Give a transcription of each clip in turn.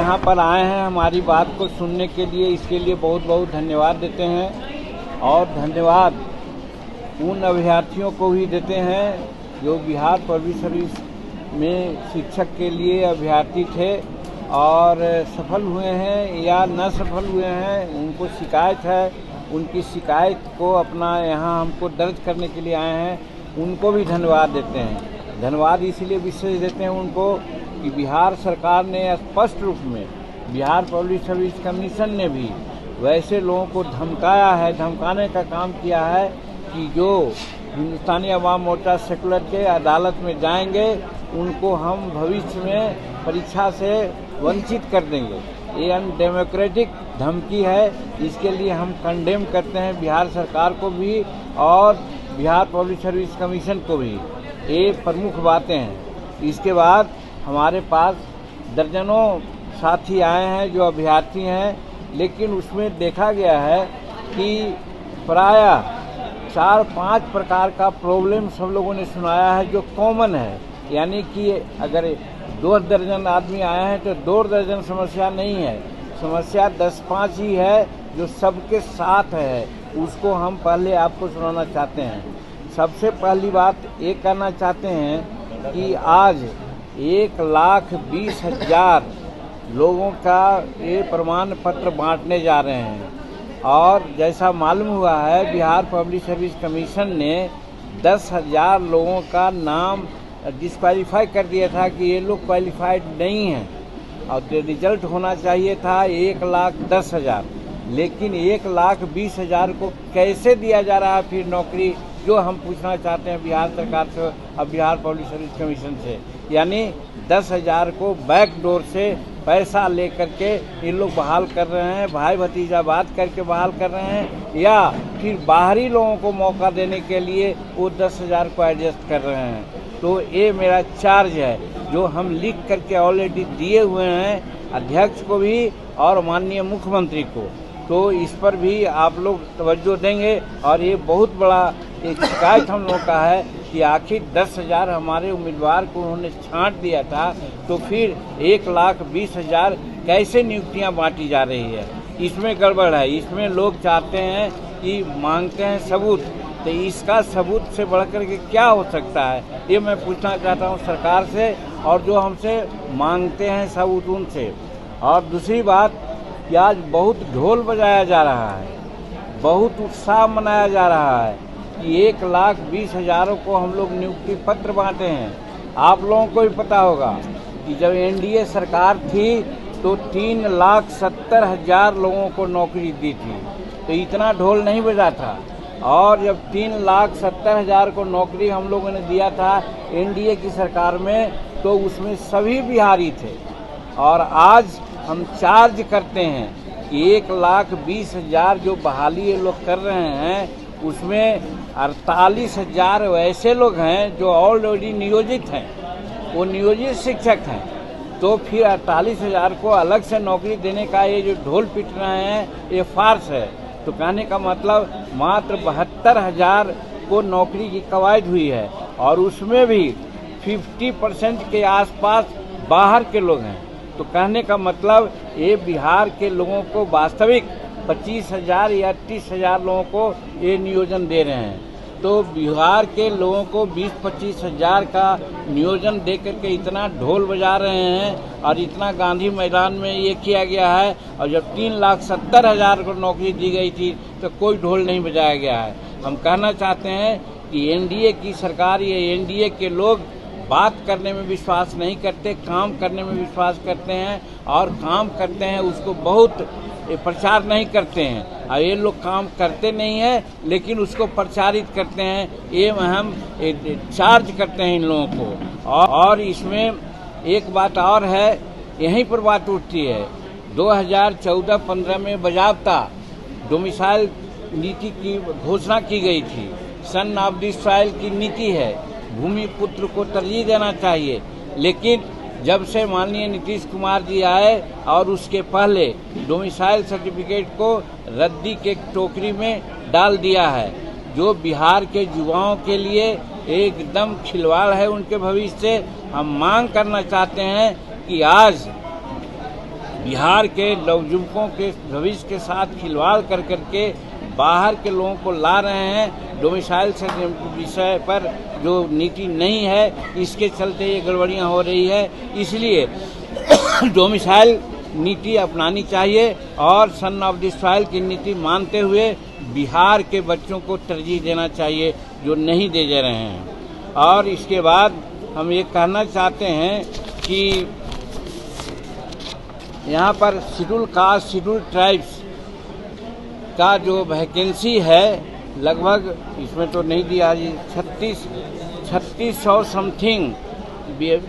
यहाँ पर आए हैं हमारी बात को सुनने के लिए, इसके लिए बहुत बहुत धन्यवाद देते हैं। और धन्यवाद उन अभ्यर्थियों को भी देते हैं जो बिहार पब्लिक सर्विस में शिक्षक के लिए अभ्यर्थी थे और सफल हुए हैं या न सफल हुए हैं, उनको शिकायत है, उनकी शिकायत को अपना यहाँ हमको दर्ज करने के लिए आए हैं, उनको भी धन्यवाद देते हैं। धन्यवाद इसलिए विशेष देते हैं उनको कि बिहार सरकार ने स्पष्ट रूप में, बिहार पब्लिक सर्विस कमीशन ने भी वैसे लोगों को धमकाया है, धमकाने का काम किया है कि जो हिंदुस्तानी अवाम मोर्चा सेकुलर के अदालत में जाएंगे उनको हम भविष्य में परीक्षा से वंचित कर देंगे। ये अनडेमोक्रेटिक धमकी है, इसके लिए हम कंडेम करते हैं बिहार सरकार को भी और बिहार पब्लिक सर्विस कमीशन को भी। ये प्रमुख बातें हैं। इसके बाद हमारे पास दर्जनों साथी आए हैं जो अभ्यर्थी हैं, लेकिन उसमें देखा गया है कि प्रायः 4-5 प्रकार का प्रॉब्लम सब लोगों ने सुनाया है जो कॉमन है। यानी कि अगर 2 दर्जन आदमी आए हैं तो 2 दर्जन समस्या नहीं है, समस्या 10-5 ही है जो सबके साथ है। उसको हम पहले आपको सुनाना चाहते हैं। सबसे पहली बात ये कहना चाहते हैं कि आज 1,20,000 लोगों का ये प्रमाण पत्र बांटने जा रहे हैं और जैसा मालूम हुआ है बिहार पब्लिक सर्विस कमीशन ने 10,000 लोगों का नाम डिस्क्वालीफाई कर दिया था कि ये लोग क्वालिफाइड नहीं हैं और रिजल्ट होना चाहिए था 1,10,000, लेकिन 1,20,000 को कैसे दिया जा रहा है फिर नौकरी, जो हम पूछना चाहते हैं बिहार सरकार से और बिहार पब्लिक सर्विस कमीशन से। यानी 10,000 को बैकडोर से पैसा लेकर के ये लोग बहाल कर रहे हैं, भाई भतीजा बात करके बहाल कर रहे हैं, या फिर बाहरी लोगों को मौका देने के लिए वो 10,000 को एडजस्ट कर रहे हैं। तो ये मेरा चार्ज है जो हम लिख करके ऑलरेडी दिए हुए हैं अध्यक्ष को भी और माननीय मुख्यमंत्री को। तो इस पर भी आप लोग तवज्जो देंगे। और ये बहुत बड़ा एक शिकायत हम लोग का है कि आखिर 10,000 हमारे उम्मीदवार को उन्होंने छांट दिया था, तो फिर 1,20,000 कैसे नियुक्तियां बांटी जा रही है। इसमें गड़बड़ है। इसमें लोग चाहते हैं कि मांगते हैं सबूत, तो इसका सबूत से बढ़कर के क्या हो सकता है, ये मैं पूछना चाहता हूँ सरकार से और जो हमसे मांगते हैं सबूत उनसे। और दूसरी बात कि आज बहुत ढोल बजाया जा रहा है, बहुत उत्साह मनाया जा रहा है कि 1,20,000 को हम लोग नियुक्ति पत्र बांटे हैं। आप लोगों को भी पता होगा कि जब एनडीए सरकार थी तो 3,70,000 लोगों को नौकरी दी थी, तो इतना ढोल नहीं बजा था। और जब 3,70,000 को नौकरी हम लोगों ने दिया था एनडीए की सरकार में, तो उसमें सभी बिहारी थे। और आज हम चार्ज करते हैं कि 1,20,000 जो बहाली ये लोग कर रहे हैं उसमें 48,000 वैसे लोग हैं जो ऑलरेडी नियोजित हैं, वो नियोजित शिक्षक हैं। तो फिर 48,000 को अलग से नौकरी देने का ये जो ढोल पीट रहे हैं ये फार्स है। तो कहने का मतलब मात्र 72,000 को नौकरी की कवायद हुई है और उसमें भी 50% के आसपास बाहर के लोग हैं। तो कहने का मतलब ये बिहार के लोगों को वास्तविक 25,000 या 30,000 लोगों को ये नियोजन दे रहे हैं। तो बिहार के लोगों को 20-25,000 का नियोजन दे करके इतना ढोल बजा रहे हैं और इतना गांधी मैदान में ये किया गया है। और जब 3,70,000 को नौकरी दी गई थी तो कोई ढोल नहीं बजाया गया है। हम कहना चाहते हैं कि एनडीए की सरकार, ये एनडीए के लोग बात करने में विश्वास नहीं करते, काम करने में विश्वास करते हैं और काम करते हैं उसको बहुत प्रचार नहीं करते हैं। और ये लोग काम करते नहीं हैं लेकिन उसको प्रचारित करते हैं। ये हम चार्ज करते हैं इन लोगों को। और इसमें एक बात और है, यहीं पर बात उठती है। 2014-15 में बाज़ाब्ता डोमिसाइल नीति की घोषणा की गई थी। सन ऑफ द सॉइल की नीति है, भूमि पुत्र को तरजीह देना चाहिए। लेकिन जब से माननीय नीतीश कुमार जी आए और उसके पहले डोमिसाइल सर्टिफिकेट को रद्दी के टोकरी में डाल दिया है, जो बिहार के युवाओं के लिए एकदम खिलवाड़ है उनके भविष्य से। हम मांग करना चाहते हैं कि आज बिहार के नवयुवकों के भविष्य के साथ खिलवाड़ कर करके बाहर के लोगों को ला रहे हैं। डोमिसाइल से विषय पर जो नीति नहीं है, इसके चलते ये गड़बड़ियां हो रही है। इसलिए डोमिसाइल नीति अपनानी चाहिए और सन ऑफ द सॉइल की नीति मानते हुए बिहार के बच्चों को तरजीह देना चाहिए, जो नहीं दे रहे हैं। और इसके बाद हम ये कहना चाहते हैं कि यहाँ पर शेड्यूल कास्ट, शेड्यूल ट्राइब्स का जो वैकेंसी है, लगभग इसमें तो नहीं दिया जी, 3600 समथिंग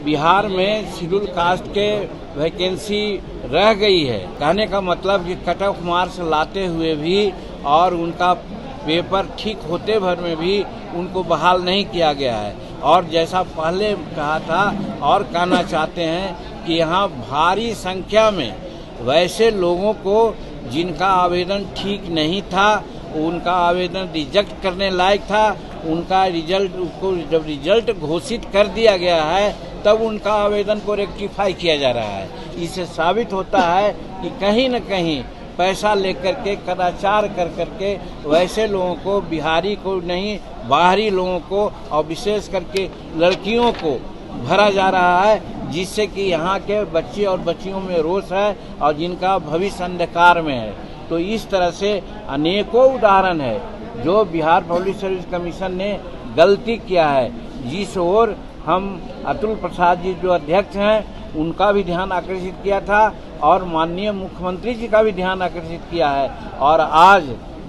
बिहार में शेड्यूल कास्ट के वैकेंसी रह गई है। कहने का मतलब कि कट ऑफ मार्क्स लाते हुए भी और उनका पेपर ठीक होते भर में भी उनको बहाल नहीं किया गया है। और जैसा पहले कहा था और कहना चाहते हैं कि यहाँ भारी संख्या में वैसे लोगों को जिनका आवेदन ठीक नहीं था, उनका आवेदन रिजेक्ट करने लायक था, उनका रिजल्ट को जब रिजल्ट घोषित कर दिया गया है तब उनका आवेदन को रेक्टिफाई किया जा रहा है। इससे साबित होता है कि कहीं न कहीं पैसा लेकर के कदाचार कर करके वैसे लोगों को, बिहारी को नहीं बाहरी लोगों को और विशेष करके लड़कियों को भरा जा रहा है, जिससे कि यहाँ के बच्चे और बच्चियों में रोष है और जिनका भविष्य अंधकार में है। तो इस तरह से अनेकों उदाहरण है जो बिहार पब्लिक सर्विस कमीशन ने गलती किया है, जिस ओर हम अतुल प्रसाद जी जो अध्यक्ष हैं उनका भी ध्यान आकर्षित किया था और माननीय मुख्यमंत्री जी का भी ध्यान आकर्षित किया है। और आज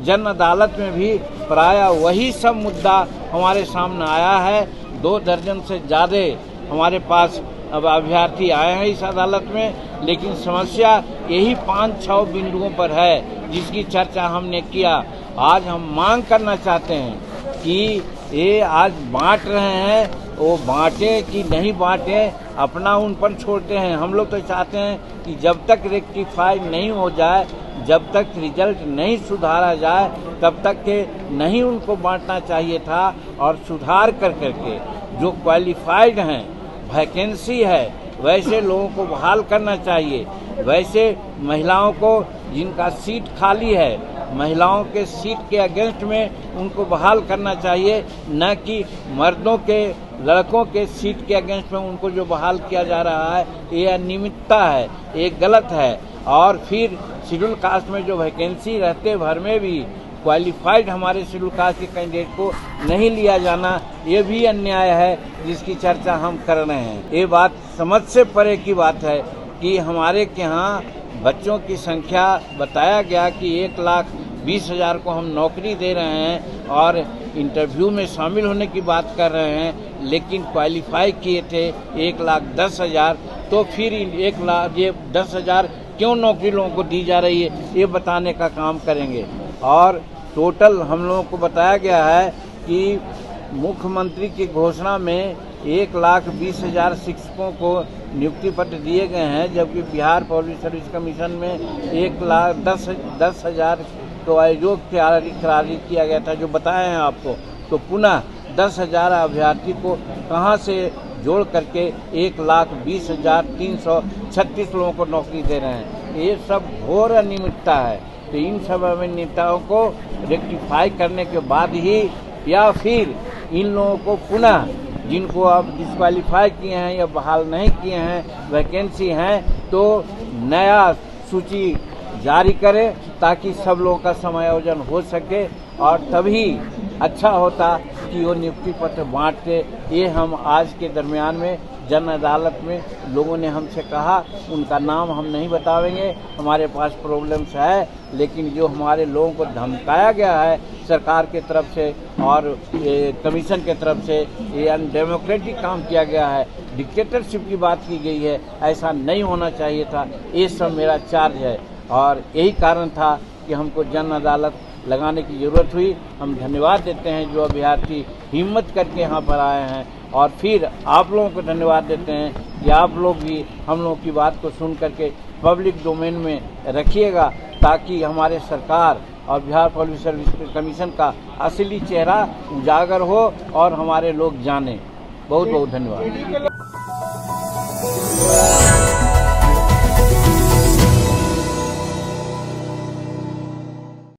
जन अदालत में भी प्रायः वही सब मुद्दा हमारे सामने आया है। 2 दर्जन से ज़्यादा हमारे पास अब अभ्यर्थी आए हैं इस अदालत में, लेकिन समस्या यही 5-6 बिंदुओं पर है जिसकी चर्चा हमने किया। आज हम मांग करना चाहते हैं कि ये आज बांट रहे हैं, वो बांटे कि नहीं बांटे अपना उन पर छोड़ते हैं। हम लोग तो चाहते हैं कि जब तक रेक्टिफाई नहीं हो जाए, जब तक रिजल्ट नहीं सुधारा जाए, तब तक के नहीं उनको बांटना चाहिए था। और सुधार कर करके जो क्वालिफाइड हैं, वैकेंसी है, वैसे लोगों को बहाल करना चाहिए। वैसे महिलाओं को जिनका सीट खाली है, महिलाओं के सीट के अगेंस्ट में उनको बहाल करना चाहिए, न कि मर्दों के, लड़कों के सीट के अगेंस्ट में उनको जो बहाल किया जा रहा है। ये अनियमितता है, ये गलत है। और फिर शेड्यूल कास्ट में जो वैकेंसी रहते भर में भी क्वालिफाइड हमारे शेड्यूल कास्ट के कैंडिडेट को नहीं लिया जाना, ये भी अन्याय है जिसकी चर्चा हम कर रहे हैं। ये बात समझ से परे की बात है कि हमारे के यहाँ बच्चों की संख्या बताया गया कि 1,20,000 को हम नौकरी दे रहे हैं और इंटरव्यू में शामिल होने की बात कर रहे हैं, लेकिन क्वालिफाई किए थे 1,10,000। तो फिर 1,10,000 क्यों नौकरी लोगों को दी जा रही है, ये बताने का काम करेंगे। और टोटल हम लोगों को बताया गया है कि मुख्यमंत्री की घोषणा में 1,20,000 शिक्षकों को नियुक्ति पत्र दिए गए हैं, जबकि बिहार पब्लिक सर्विस कमीशन में 1,10,000 तो आयोग करार किया गया था, जो बताए हैं आपको। तो पुनः 10,000 अभ्यर्थी को कहां से जोड़ करके 1,20,336 लोगों को नौकरी दे रहे हैं। ये सब घोर अनियमितता है। तो इन सब अनियमितताओं को रेक्टिफाई करने के बाद ही, या फिर इन लोगों को पुनः, जिनको अब डिस्क्वालीफाई किए हैं या बहाल नहीं किए हैं, वैकेंसी हैं, तो नया सूची जारी करें ताकि सब लोगों का समायोजन हो सके। और तभी अच्छा होता कि वो नियुक्ति पत्र बांटते। ये हम आज के दरमियान में जन अदालत में लोगों ने हमसे कहा, उनका नाम हम नहीं बतावेंगे, हमारे पास प्रॉब्लम्स है, लेकिन जो हमारे लोगों को धमकाया गया है सरकार के तरफ से और कमीशन के तरफ से, ये अनडेमोक्रेटिक काम किया गया है, डिक्टेटरशिप की बात की गई है, ऐसा नहीं होना चाहिए था। ये सब मेरा चार्ज है और यही कारण था कि हमको जन अदालत लगाने की ज़रूरत हुई। हम धन्यवाद देते हैं जो अभ्यर्थी हिम्मत करके यहाँ पर आए हैं, और फिर आप लोगों को धन्यवाद देते हैं कि आप लोग भी हम लोगों की बात को सुन करके पब्लिक डोमेन में रखिएगा, ताकि हमारे सरकार और बिहार पब्लिक सर्विस कमीशन का असली चेहरा उजागर हो और हमारे लोग जाने। बहुत बहुत धन्यवाद।